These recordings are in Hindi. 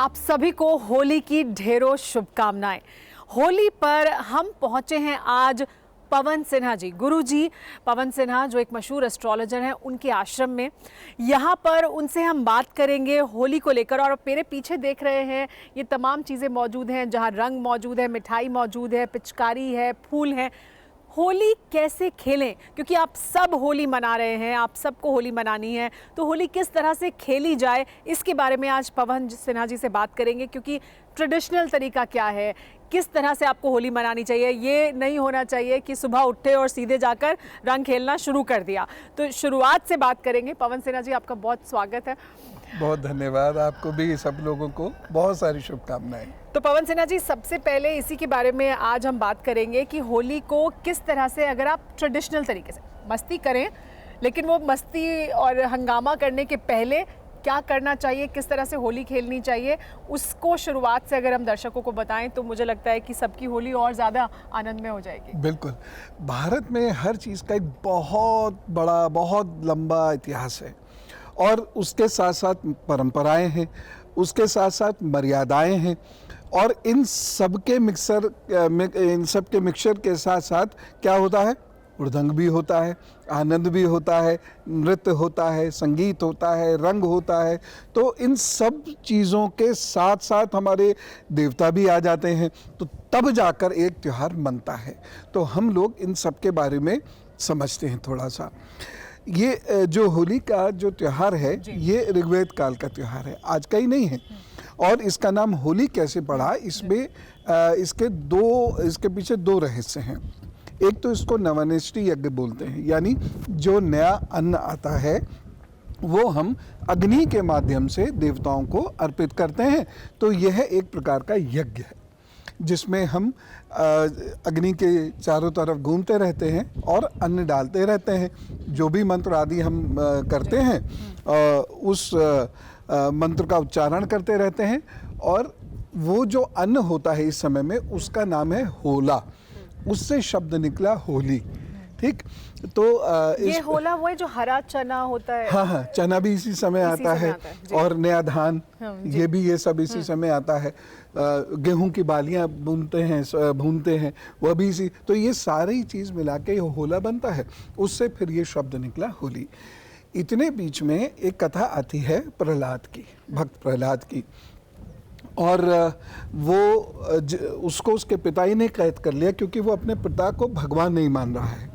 आप सभी को होली की ढेरों शुभकामनाएं। होली पर हम पहुंचे हैं आज पवन सिन्हा जी, गुरुजी पवन सिन्हा जो एक मशहूर एस्ट्रोलॉजर हैं, उनके आश्रम में। यहाँ पर उनसे हम बात करेंगे होली को लेकर। और मेरे पीछे देख रहे हैं ये तमाम चीज़ें मौजूद हैं, जहाँ रंग मौजूद है, मिठाई मौजूद है, पिचकारी है, फूल हैं। होली कैसे खेलें, क्योंकि आप सब होली मना रहे हैं, आप सबको होली मनानी है, तो होली किस तरह से खेली जाए इसके बारे में आज पवन सिन्हा जी से बात करेंगे। क्योंकि ट्रेडिशनल तरीका क्या है, किस तरह से आपको होली मनानी चाहिए। ये नहीं होना चाहिए कि सुबह उठे और सीधे जाकर रंग खेलना शुरू कर दिया। तो शुरुआत से बात करेंगे। पवन सिन्हा जी, आपका बहुत स्वागत है। बहुत धन्यवाद। आपको भी, सब लोगों को बहुत सारी शुभकामनाएं। तो पवन सिन्हा जी, सबसे पहले इसी के बारे में आज हम बात करेंगे कि होली को किस तरह से, अगर आप ट्रेडिशनल तरीके से मस्ती करें, लेकिन वो मस्ती और हंगामा करने के पहले क्या करना चाहिए, किस तरह से होली खेलनी चाहिए, उसको शुरुआत से अगर हम दर्शकों को बताएं तो मुझे लगता है कि सबकी होली और ज़्यादा आनंद में हो जाएगी। बिल्कुल। भारत में हर चीज़ का एक बहुत बड़ा, बहुत लंबा इतिहास है और उसके साथ साथ परंपराएं हैं, उसके साथ साथ मर्यादाएं हैं। और इन सब के मिक्सचर के साथ साथ क्या होता है, हुड़दंग भी होता है, आनंद भी होता है, नृत्य होता है, संगीत होता है, रंग होता है। तो इन सब चीज़ों के साथ साथ हमारे देवता भी आ जाते हैं, तो तब जाकर एक त्यौहार बनता है। तो हम लोग इन सब के बारे में समझते हैं थोड़ा सा। ये जो होली का जो त्यौहार है, ये ऋग्वेद काल का त्यौहार है, आज का ही नहीं है। और इसका नाम होली कैसे पड़ा, इसमें इसके पीछे दो रहस्य हैं। एक तो इसको नवानिष्टि यज्ञ बोलते हैं, यानी जो नया अन्न आता है वो हम अग्नि के माध्यम से देवताओं को अर्पित करते हैं। तो यह एक प्रकार का यज्ञ है जिसमें हम अग्नि के चारों तरफ घूमते रहते हैं और अन्न डालते रहते हैं। जो भी मंत्र आदि हम करते हैं उस मंत्र का उच्चारण करते रहते हैं। और वो जो अन्न होता है इस समय में, उसका नाम है होला। उससे शब्द निकला होली। ठीक, तो ये होला वो है जो हरा चना होता है। हाँ, चना भी इसी समय आता है और नया धान, ये भी, ये सब इसी समय आता है। गेहूं की बालियां भूनते हैं, वह भी इसी। तो ये सारी चीज़ मिला के होला बनता है, उससे फिर ये शब्द निकला होली। इतने बीच में एक कथा आती है प्रहलाद की, भक्त प्रहलाद की। और वो उसको उसके पिता ही ने कैद कर लिया, क्योंकि वो अपने पिता को भगवान नहीं मान रहा है।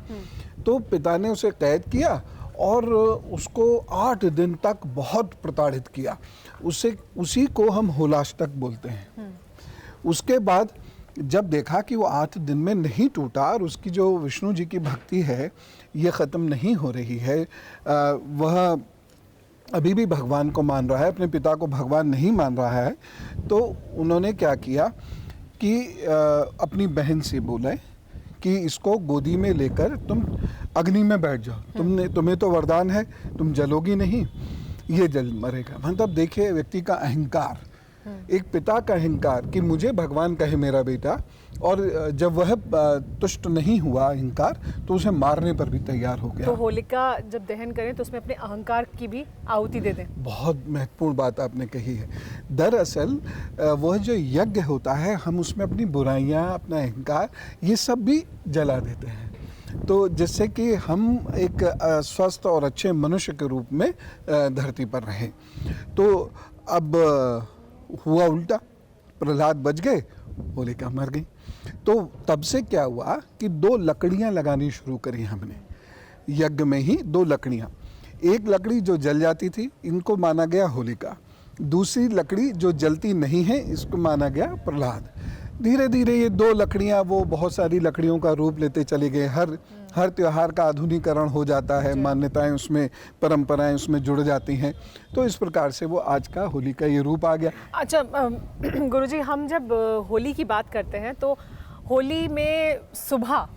तो पिता ने उसे कैद किया और उसको 8 दिन तक बहुत प्रताड़ित किया। उसी को हम होलाष्टक बोलते हैं। उसके बाद जब देखा कि वो 8 दिन में नहीं टूटा और उसकी जो विष्णु जी की भक्ति है ये ख़त्म नहीं हो रही है, वह अभी भी भगवान को मान रहा है, अपने पिता को भगवान नहीं मान रहा है, तो उन्होंने क्या किया कि अपनी बहन से बोले कि इसको गोदी में लेकर तुम अग्नि में बैठ जाओ। तुम्हें तो वरदान है, तुम जलोगी नहीं, ये जल मरेगा। मतलब देखिए व्यक्ति का अहंकार, एक पिता का अहंकार कि मुझे भगवान कहे मेरा बेटा, और जब वह तुष्ट नहीं हुआ अहंकार, तो उसे मारने पर भी तैयार हो गया। तो होलिका जब दहन करें तो उसमें अपने अहंकार की भी आहुति दे दें। बहुत महत्वपूर्ण बात आपने कही है। दरअसल वह जो यज्ञ होता है, हम उसमें अपनी बुराइयां, अपना अहंकार, ये सब भी जला देते हैं, तो जिससे कि हम एक स्वस्थ और अच्छे मनुष्य के रूप में धरती पर रहें। तो अब हुआ उल्टा, प्रहलाद बच गए, होलिका मर गई। तो तब से क्या हुआ कि 2 लकड़ियां लगानी शुरू करी हमने, यज्ञ में ही 2 लकड़ियां। एक लकड़ी जो जल जाती थी, इनको माना गया होलिका। दूसरी लकड़ी जो जलती नहीं है, इसको माना गया प्रहलाद। धीरे धीरे ये 2 लकड़ियां वो बहुत सारी लकड़ियों का रूप लेते चले गए। हर त्योहार का आधुनिकीकरण हो जाता है, मान्यताएं उसमें, परंपराएं उसमें जुड़ जाती हैं। तो इस प्रकार से वो आज का होली का ये रूप आ गया। अच्छा गुरुजी, हम जब होली की बात करते हैं तो होली में सुबह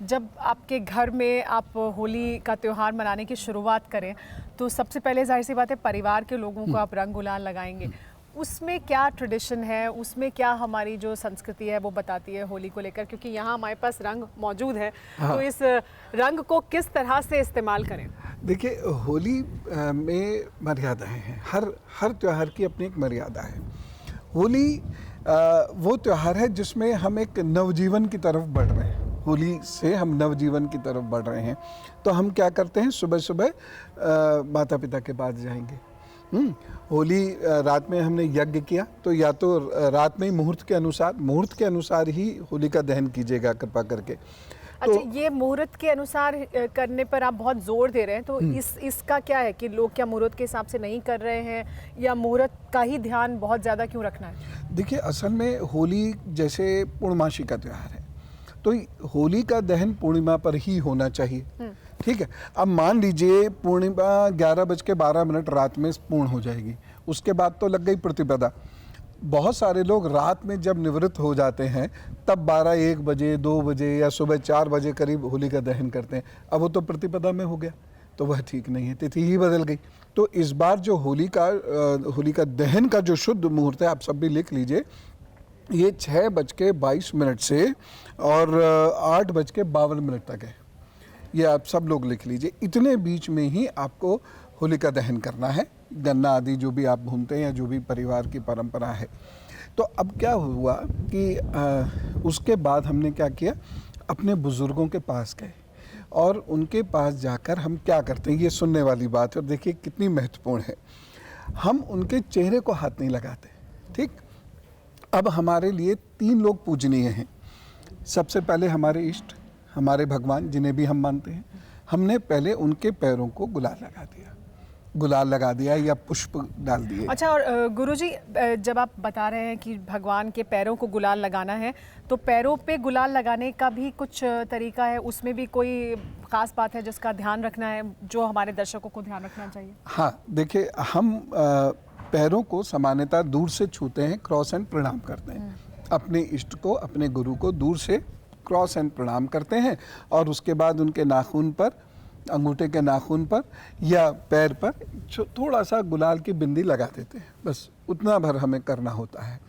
जब आपके घर में आप होली का त्यौहार मनाने की शुरुआत करें, तो सबसे पहले जाहिर सी बात है परिवार के लोगों को आप रंग गुलाल लगाएंगे। उसमें क्या ट्रेडिशन है, उसमें क्या हमारी जो संस्कृति है वो बताती है होली को लेकर, क्योंकि यहाँ हमारे पास रंग मौजूद है। तो इस रंग को किस तरह से इस्तेमाल करें? देखिए, होली में मर्यादाएं हैं। हर त्यौहार की अपनी एक मर्यादा है। होली वो त्योहार है जिसमें हम एक नवजीवन की तरफ बढ़ रहे हैं। होली से हम नवजीवन की तरफ बढ़ रहे हैं। तो हम क्या करते हैं, सुबह सुबह माता पिता के पास जाएंगे। होली रात में हमने यज्ञ किया, तो या तो रात में ही मुहूर्त के अनुसार ही होलिका दहन कीजिएगा कृपा करके। अच्छा, ये मुहूर्त के अनुसार करने पर आप बहुत जोर दे रहे हैं, तो इसका क्या है कि लोग क्या मुहूर्त के हिसाब से नहीं कर रहे हैं, या मुहूर्त का ही ध्यान बहुत ज़्यादा क्यों रखना है? देखिए, असल में होली जैसे पूर्णमासी का त्यौहार है, तो होली का दहन पूर्णिमा पर ही होना चाहिए। ठीक है। अब मान लीजिए पूर्णिमा 11:12 रात में पूर्ण हो जाएगी, उसके बाद तो लग गई प्रतिपदा। बहुत सारे लोग रात में जब निवृत्त हो जाते हैं तब 12-1 बजे, 2 बजे या सुबह 4 बजे करीब होली का दहन करते हैं। अब वो तो प्रतिपदा में हो गया, तो वह ठीक नहीं है, तिथि ही बदल गई। तो इस बार जो होली का दहन का जो शुद्ध मुहूर्त है, आप सब भी लिख लीजिए, ये 6:22 से और 8:52 तक है। ये आप सब लोग लिख लीजिए। इतने बीच में ही आपको होलिका दहन करना है। गन्ना आदि जो भी आप भूनते हैं या जो भी परिवार की परंपरा है। तो अब क्या हुआ कि उसके बाद हमने क्या किया, अपने बुज़ुर्गों के पास गए और उनके पास जाकर हम क्या करते हैं, ये सुनने वाली बात है और देखिए कितनी महत्वपूर्ण है। हम उनके चेहरे को हाथ नहीं लगाते। ठीक। अब हमारे लिए 3 लोग पूजनीय हैं। सबसे पहले हमारे इष्ट, हमारे भगवान जिन्हें भी हम मानते हैं। हमने पहले उनके पैरों को गुलाल लगा दिया या पुष्प डाल दिए। अच्छा, और गुरुजी, जब आप बता रहे हैं कि भगवान के पैरों को गुलाल लगाना है, तो पैरों पे गुलाल लगाने का भी कुछ तरीका है? उसमें भी कोई ख़ास बात है जिसका ध्यान रखना है, जो हमारे दर्शकों को ध्यान रखना चाहिए? हाँ, देखिए, हम पैरों को सामान्यतः दूर से छूते हैं, क्रॉस एंड प्रणाम करते हैं। अपने इष्ट को, अपने गुरु को दूर से क्रॉस एंड प्रणाम करते हैं और उसके बाद उनके नाखून पर, अंगूठे के नाखून पर या पैर पर थोड़ा सा गुलाल की बिंदी लगा देते हैं। बस उतना भर हमें करना होता है।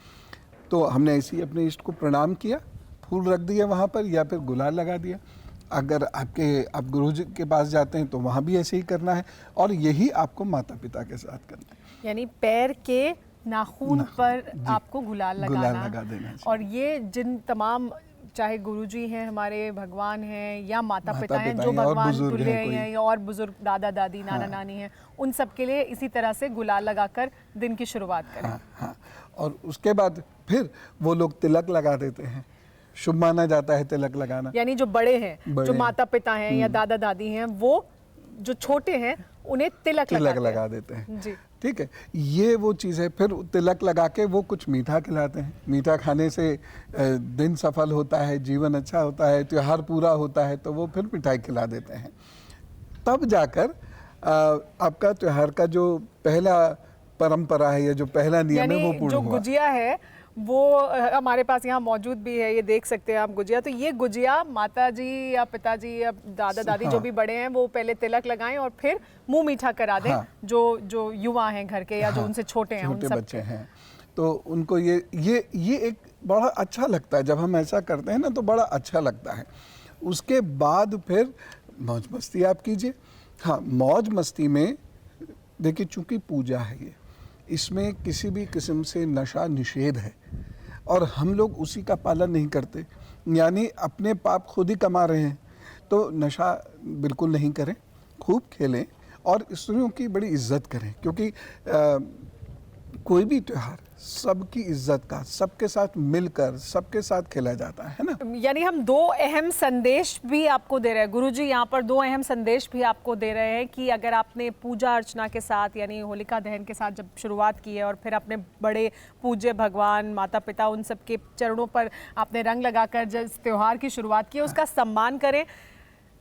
तो हमने ऐसे ही अपने इष्ट को प्रणाम किया, फूल रख दिया वहाँ पर या फिर गुलाल लगा दिया। अगर आप गुरु जी के पास जाते हैं तो वहाँ भी ऐसे ही करना है और यही आपको माता पिता के साथ करना है। यानी पैर के नाखून पर आपको गुलाल लगा देना। और ये जिन तमाम, चाहे गुरुजी हैं, हमारे भगवान हैं या माता पिता हैं, जो भगवान तुल्य हैं, या और बुजुर्ग दादा दादी, नाना नानी हैं, उन सब के लिए इसी तरह से गुलाल लगाकर दिन की शुरुआत करें। हाँ। और उसके बाद फिर वो लोग तिलक लगा देते हैं। शुभ माना जाता है तिलक लगाना। यानी जो बड़े हैं, जो माता पिता हैं या दादा दादी हैं, वो जो छोटे हैं उन्हें तिलक लगा देते हैं जी। ठीक है, ये वो चीज़ है। फिर तिलक लगा के वो कुछ मीठा खिलाते हैं। मीठा खाने से दिन सफल होता है, जीवन अच्छा होता है, त्योहार पूरा होता है, तो वो फिर मिठाई खिला देते हैं। तब जाकर आपका त्योहार का जो पहला परंपरा है या जो पहला नियम है वो पूर्ण हुआ। जो गुजिया है वो हमारे पास यहाँ मौजूद भी है, ये देख सकते हैं आप गुजिया। तो ये गुजिया माता जी या पिताजी या दादा दादी जो भी बड़े हैं वो पहले तिलक लगाएं और फिर मुंह मीठा करा दें। जो युवा हैं घर के या जो उनसे छोटे हैं, छोटे बच्चे हैं, तो उनको ये एक बड़ा अच्छा लगता है। जब हम ऐसा करते हैं ना तो बड़ा अच्छा लगता है। उसके बाद फिर मौज मस्ती आप कीजिए। हाँ, मौज मस्ती में देखिए, चूंकि पूजा है ये, इसमें किसी भी किस्म से नशा निषेध है और हम लोग उसी का पालन नहीं करते, यानी अपने पाप खुद ही कमा रहे हैं। तो नशा बिल्कुल नहीं करें, खूब खेलें और स्त्रियों की बड़ी इज्जत करें, क्योंकि कोई भी त्योहार सबकी इज्जत का, सबके साथ मिलकर, सबके साथ खेला जाता है ना। यानी हम 2 अहम संदेश भी आपको दे रहे हैं गुरुजी, यहाँ पर 2 अहम संदेश भी आपको दे रहे हैं कि अगर आपने पूजा अर्चना के साथ, यानी होलिका दहन के साथ जब शुरुआत की है और फिर अपने बड़े पूज्य भगवान, माता पिता, उन सब के चरणों पर आपने रंग लगाकर जब इस त्यौहार की शुरुआत की है, उसका सम्मान करें।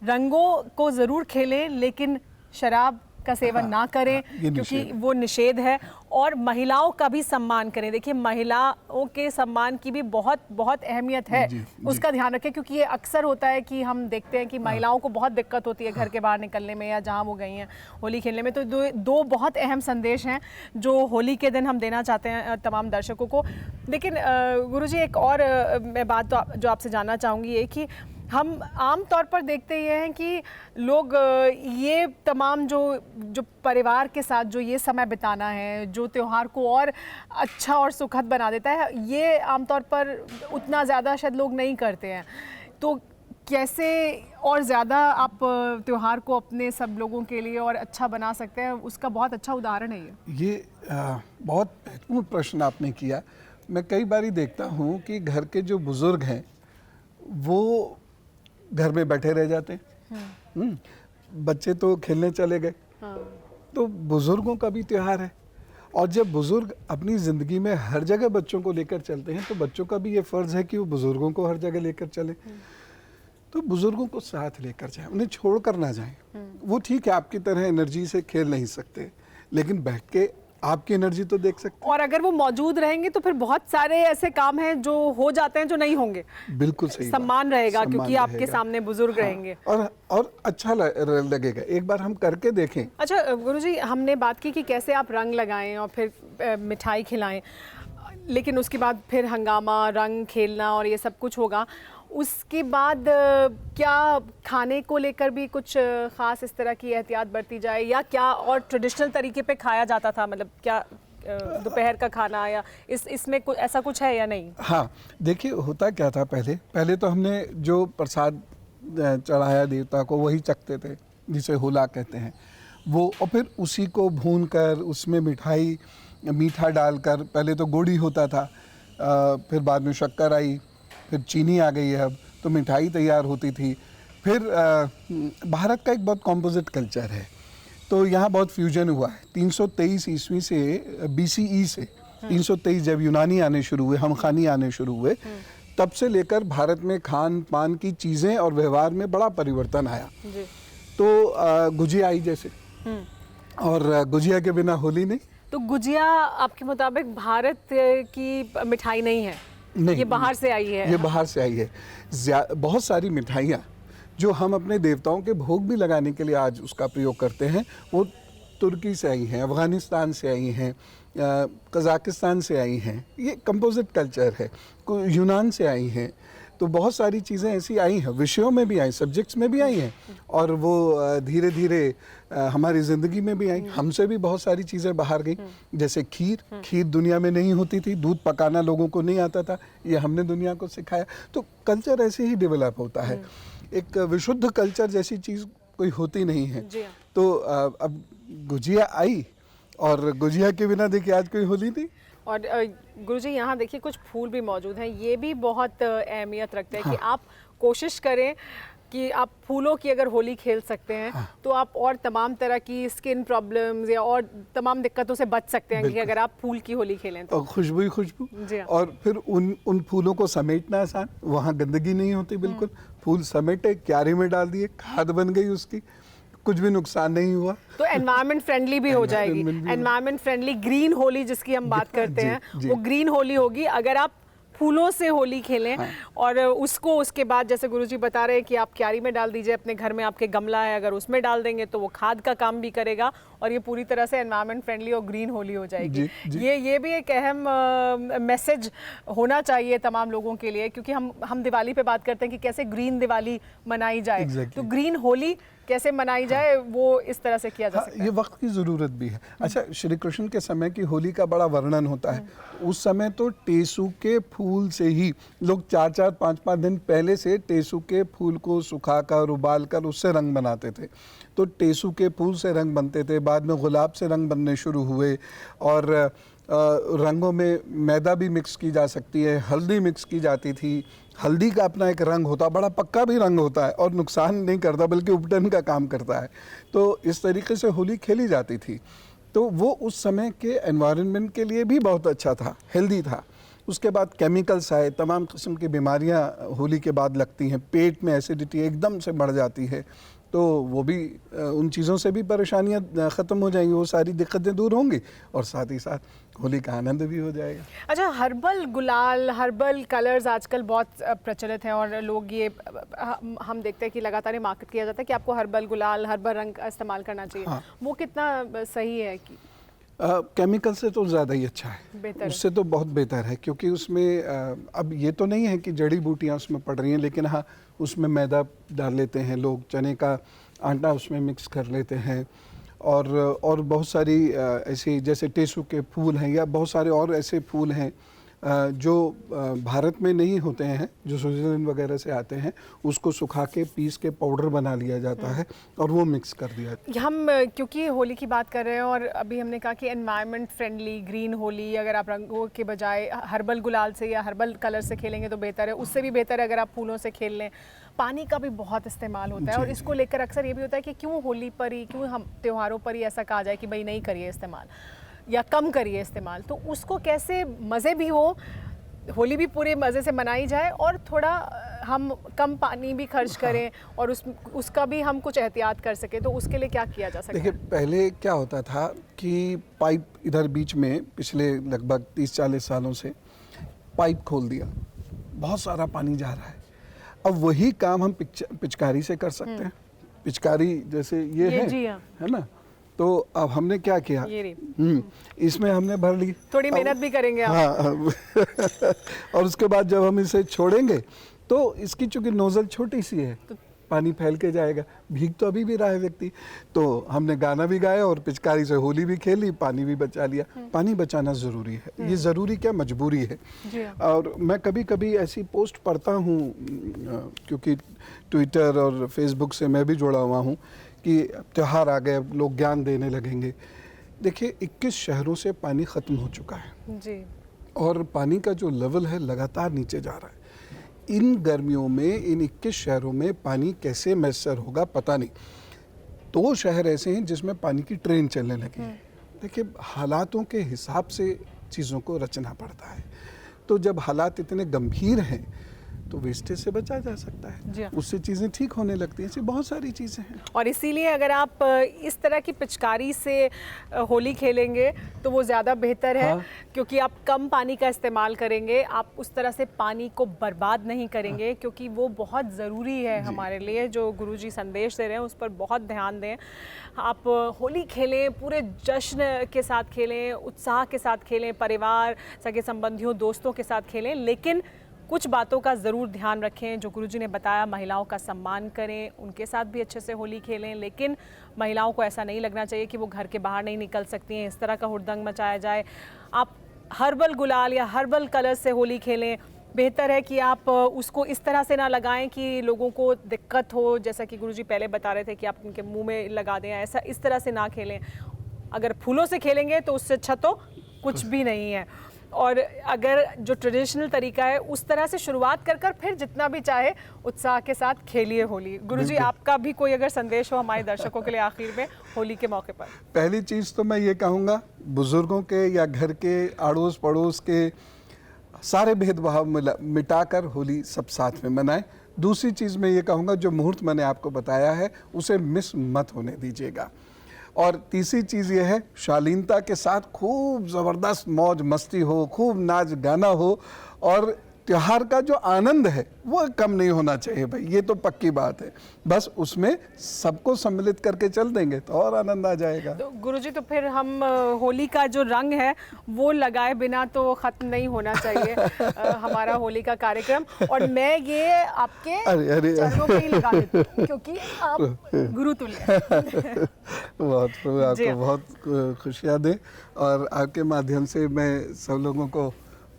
रंगों को ज़रूर खेलें, लेकिन शराब का सेवन ना करें, क्योंकि वो निषेध है। और महिलाओं का भी सम्मान करें। देखिए, महिलाओं के सम्मान की भी बहुत बहुत अहमियत है, उसका ध्यान रखें, क्योंकि ये अक्सर होता है कि हम देखते हैं कि महिलाओं को बहुत दिक्कत होती है घर के बाहर निकलने में या जहाँ वो गई हैं होली खेलने में। तो 2 बहुत अहम संदेश हैं जो होली के दिन हम देना चाहते हैं तमाम दर्शकों को। लेकिन गुरुजी, एक और मैं बात जो आपसे जानना चाहूँगी ये कि हम आम तौर पर देखते ये हैं कि लोग ये तमाम जो परिवार के साथ जो ये समय बिताना है, जो त्यौहार को और अच्छा और सुखद बना देता है, ये आमतौर पर उतना ज़्यादा शायद लोग नहीं करते हैं। तो कैसे और ज़्यादा आप त्यौहार को अपने सब लोगों के लिए और अच्छा बना सकते हैं, उसका बहुत अच्छा उदाहरण है ये। बहुत महत्वपूर्ण प्रश्न आपने किया। मैं कई बारी देखता हूँ कि घर के जो बुज़ुर्ग हैं वो घर में बैठे रह जाते हैं। बच्चे तो खेलने चले गए। तो बुज़ुर्गों का भी त्यौहार है, और जब बुज़ुर्ग अपनी ज़िंदगी में हर जगह बच्चों को लेकर चलते हैं तो बच्चों का भी ये फ़र्ज़ है कि वो बुज़ुर्गों को हर जगह लेकर चले। तो बुज़ुर्गों को साथ लेकर जाएं, उन्हें छोड़ कर ना जाएं। वो ठीक है, आपकी तरह एनर्जी से खेल नहीं सकते, लेकिन बैठ के आपकी एनर्जी तो देख सकते हैं। और अगर वो मौजूद रहेंगे तो फिर बहुत सारे ऐसे काम हैं जो हो जाते हैं जो नहीं होंगे। बिल्कुल सही, सम्मान रहेगा क्योंकि आपके सामने बुजुर्ग रहेंगे। और अच्छा लगेगा, एक बार हम करके देखें। अच्छा गुरुजी, हमने बात की कि कैसे आप रंग लगाएं और फिर मिठाई खिलाएं, लेकिन उसके बाद फिर हंगामा, रंग खेलना और ये सब कुछ होगा। उसके बाद क्या खाने को लेकर भी कुछ ख़ास इस तरह की एहतियात बरती जाए, या क्या और ट्रेडिशनल तरीके पे खाया जाता था? मतलब क्या दोपहर का खाना या इसमें ऐसा कुछ है या नहीं? हाँ, देखिए होता क्या था, पहले तो हमने जो प्रसाद चढ़ाया देवता को वही चखते थे, जिसे होला कहते हैं वो, और फिर उसी को भून कर उसमें मिठाई मीठा डालकर, पहले तो गुड़ ही होता था, फिर बाद में शक्कर आई, फिर चीनी आ गई है अब, तो मिठाई तैयार होती थी। फिर भारत का एक बहुत कॉम्पोजिट कल्चर है, तो यहाँ बहुत फ्यूजन हुआ है। 323 ईस्वी से BCE से 323 जब यूनानी आने शुरू हुए, हमखानी आने शुरू हुए, तब से लेकर भारत में खान पान की चीज़ें और व्यवहार में बड़ा परिवर्तन आया। तो गुजिया आई जैसे, और गुजिया के बिना होली नहीं। तो गुजिया आपके मुताबिक भारत की मिठाई नहीं है? नहीं, ये बाहर से आई है। ये बाहर से आई है। बहुत सारी मिठाइयाँ जो हम अपने देवताओं के भोग भी लगाने के लिए आज उसका प्रयोग करते हैं, वो तुर्की से आई हैं, अफ़गानिस्तान से आई हैं, कज़ाकिस्तान से आई हैं। ये कंपोजिट कल्चर है। यूनान से आई हैं। तो बहुत सारी चीज़ें ऐसी आई हैं, विषयों में भी आई, सब्जेक्ट्स में भी आई हैं, और वो धीरे धीरे हमारी ज़िंदगी में भी आई। हमसे भी बहुत सारी चीज़ें बाहर गई, जैसे खीर दुनिया में नहीं होती थी, दूध पकाना लोगों को नहीं आता था, ये हमने दुनिया को सिखाया। तो कल्चर ऐसे ही डेवलप होता है। एक विशुद्ध कल्चर जैसी चीज़ कोई होती नहीं है। तो अब गुजिया आई, और गुजिया के बिना देखिए आज कोई होली नहीं। और गुरुजी यहाँ देखिए कुछ फूल भी मौजूद हैं, ये भी बहुत अहमियत रखते हैं। कि आप कोशिश करें कि आप फूलों की अगर होली खेल सकते हैं तो आप और तमाम तरह की स्किन प्रॉब्लम्स या और तमाम दिक्कतों से बच सकते हैं कि अगर आप फूल की होली खेलें तो। और खुशबू ही खुशबू। और फिर उन फूलों को समेटना आसान, वहाँ गंदगी नहीं होती बिल्कुल। फूल समेटे, क्यारी में डाल दिए, खाद बन गई उसकी, कुछ भी नुकसान नहीं हुआ। तो एनवायरनमेंट फ्रेंडली भी हो जाएगी। एनवायरनमेंट फ्रेंडली ग्रीन होली जिसकी हम बात करते हैं, वो ग्रीन होली होगी अगर आप फूलों से होली खेलें। और उसको उसके बाद जैसे गुरुजी बता रहे हैं कि आप क्यारी में डाल दीजिए, अपने घर में आपके गमला है अगर उसमें डाल देंगे तो वो खाद का काम भी करेगा, और ये पूरी तरह से एनवायरनमेंट फ्रेंडली और ग्रीन होली हो जाएगी। ये भी एक अहम मैसेज होना चाहिए तमाम लोगों के लिए, क्योंकि हम दिवाली पे बात करते हैं कि कैसे ग्रीन दिवाली मनाई जाए। तो ग्रीन होली कैसे मनाई जाए वो इस तरह से किया जा सकता है। ये वक्त की ज़रूरत भी है। अच्छा, श्री कृष्ण के समय की होली का बड़ा वर्णन होता है। उस समय तो टेसू के फूल से ही लोग 4-4, 5-5 दिन पहले से टेसू के फूल को सुखाकर उबाल कर उससे रंग बनाते थे। तो टेसू के फूल से रंग बनते थे, बाद में गुलाब से रंग बनने शुरू हुए, और रंगों में मैदा भी मिक्स की जा सकती है, हल्दी मिक्स की जाती थी। हल्दी का अपना एक रंग होता है, बड़ा पक्का भी रंग होता है, और नुकसान नहीं करता बल्कि उपटन का काम करता है। तो इस तरीके से होली खेली जाती थी। तो वो उस समय के एनवायरनमेंट के लिए भी बहुत अच्छा था, हेल्दी था। उसके बाद केमिकल्स आए, तमाम किस्म की बीमारियां होली के बाद लगती हैं, पेट में एसिडिटी एकदम से बढ़ जाती है, तो वो भी उन चीज़ों से भी परेशानियां ख़त्म हो जाएंगी, वो सारी दिक्कतें दूर होंगी, और साथ ही साथ होली का आनंद भी हो जाएगा। अच्छा, हर्बल गुलाल, हर्बल कलर्स आजकल बहुत प्रचलित हैं, और लोग ये हम देखते हैं कि लगातार मार्केट किया जाता है कि आपको हर्बल गुलाल, हर्बल रंग का इस्तेमाल करना चाहिए। वो कितना सही है? कि केमिकल से तो ज़्यादा ही अच्छा है, उससे तो बहुत बेहतर है, क्योंकि उसमें अब ये तो नहीं है कि जड़ी बूटियाँ उसमें पड़ रही हैं, लेकिन हाँ उसमें मैदा डाल लेते हैं लोग, चने का आटा उसमें मिक्स कर लेते हैं, और बहुत सारी ऐसी जैसे टेसू के फूल हैं या बहुत सारे और ऐसे फूल हैं जो भारत में नहीं होते हैं, जो स्विट्ज़रलैंड वगैरह से आते हैं, उसको सुखा के पीस के पाउडर बना लिया जाता है और वो मिक्स कर दिया। हम क्योंकि होली की बात कर रहे हैं और अभी हमने कहा कि एनवायरनमेंट फ्रेंडली ग्रीन होली, अगर आप रंगों के बजाय हर्बल गुलाल से या हर्बल कलर से खेलेंगे तो बेहतर है। उससे भी बेहतर है अगर आप फूलों से खेल लें। पानी का भी बहुत इस्तेमाल होता है और इसको लेकर अक्सर ये भी होता है कि क्यों होली पर ही, क्यों हम त्योहारों पर ही ऐसा कहा जाए कि भाई नहीं करिए इस्तेमाल या कम करिए इस्तेमाल। तो उसको कैसे मज़े भी हो, होली भी पूरे मज़े से मनाई जाए और थोड़ा हम कम पानी भी खर्च करें और उसका भी हम कुछ एहतियात कर सकें, तो उसके लिए क्या किया जा सकता है? देखिए, पहले क्या होता था कि पाइप इधर बीच में पिछले लगभग 30-40 सालों से पाइप खोल दिया, बहुत सारा पानी जा रहा है। अब वही काम हम पिचकारी से कर सकते हैं। पिचकारी जैसे ये है ना, तो अब हमने क्या किया, इसमें हमने भर ली, थोड़ी मेहनत भी करेंगे आप। हाँ और उसके बाद जब हम इसे छोड़ेंगे तो इसकी चूंकि नोजल छोटी सी है तो पानी फैल के जाएगा, भीग तो अभी भी रहा है व्यक्ति। तो हमने गाना भी गाया और पिचकारी से होली भी खेली, पानी भी बचा लिया। पानी बचाना ज़रूरी है, ये ज़रूरी क्या मजबूरी है। और मैं कभी कभी ऐसी पोस्ट पढ़ता हूँ, क्योंकि ट्विटर और फेसबुक से मैं भी जुड़ा हुआ हूँ, कि त्यौहार आ गए, लोग ज्ञान देने लगेंगे। देखिए, 21 शहरों से पानी ख़त्म हो चुका है जी, और पानी का जो लेवल है लगातार नीचे जा रहा है। इन गर्मियों में इन 21 शहरों में पानी कैसे मैसर होगा पता नहीं। 2 शहर ऐसे हैं जिसमें पानी की ट्रेन चलने लगी है। देखिए, हालातों के हिसाब से चीज़ों को रचना पड़ता है। तो जब हालात इतने गंभीर हैं तो वेस्टेज से बचा जा सकता है, उससे चीज़ें ठीक होने लगती हैं। ऐसी बहुत सारी चीज़ें हैं और इसीलिए अगर आप इस तरह की पिचकारी से होली खेलेंगे तो वो ज़्यादा बेहतर है। क्योंकि आप कम पानी का इस्तेमाल करेंगे, आप उस तरह से पानी को बर्बाद नहीं करेंगे, क्योंकि वो बहुत ज़रूरी है हमारे लिए। जो गुरुजी संदेश दे रहे हैं उस पर बहुत ध्यान दें। आप होली खेलें, पूरे जश्न के साथ खेलें, उत्साह के साथ खेलें, परिवार, सगे संबंधियों, दोस्तों के साथ खेलें, लेकिन कुछ बातों का ज़रूर ध्यान रखें। जो गुरुजी ने बताया, महिलाओं का सम्मान करें, उनके साथ भी अच्छे से होली खेलें, लेकिन महिलाओं को ऐसा नहीं लगना चाहिए कि वो घर के बाहर नहीं निकल सकती हैं, इस तरह का हुड़दंग मचाया जाए। आप हर्बल गुलाल या हर्बल कलर से होली खेलें। बेहतर है कि आप उसको इस तरह से ना लगाएं कि लोगों को दिक्कत हो, जैसा कि गुरुजी पहले बता रहे थे कि आप उनके मुँह में लगा दें, ऐसा इस तरह से ना खेलें। अगर फूलों से खेलेंगे तो उससे अच्छा तो कुछ भी नहीं है। और अगर जो ट्रेडिशनल तरीका है उस तरह से शुरुआत कर फिर जितना भी चाहे उत्साह के साथ खेलिए होली। गुरुजी, आपका भी कोई अगर संदेश हो हमारे दर्शकों के लिए आखिर में होली के मौके पर? पहली चीज़ तो मैं ये कहूँगा, बुजुर्गों के या घर के अड़ोस पड़ोस के सारे भेदभाव मिटाकर होली सब साथ में मनाएं। दूसरी चीज़ मैं ये कहूँगा, जो मुहूर्त मैंने आपको बताया है उसे मिस मत होने दीजिएगा। और तीसरी चीज़ ये है, शालीनता के साथ खूब ज़बरदस्त मौज मस्ती हो, खूब नाच गाना हो, और त्योहार का जो आनंद है वो कम नहीं होना चाहिए भाई, ये तो पक्की बात है। बस उसमें सबको सम्मिलित करके चल देंगे तो और आनंद आ जाएगा। तो गुरुजी, तो फिर हम होली का जो रंग है वो लगाए बिना तो ख़त्म नहीं होना चाहिए हमारा होली का कार्यक्रम। और मैं ये आपके चरणों पे ही लगा देती हूँ क्योंकि आप गुरु तुल्य हैं। आपको बहुत खुशियाँ दें, और आपके माध्यम से मैं सब लोगों को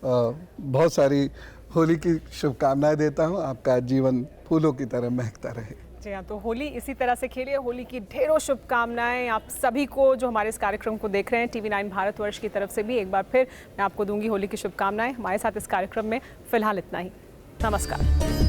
बहुत सारी होली की शुभकामनाएं देता हूं। आपका जीवन फूलों की तरह महकता रहे। जी हाँ, तो होली इसी तरह से खेलिए। होली की ढेरों शुभकामनाएं आप सभी को जो हमारे इस कार्यक्रम को देख रहे हैं। TV9 भारतवर्ष की तरफ से भी एक बार फिर मैं आपको दूंगी होली की शुभकामनाएं। हमारे साथ इस कार्यक्रम में फिलहाल इतना ही। नमस्कार।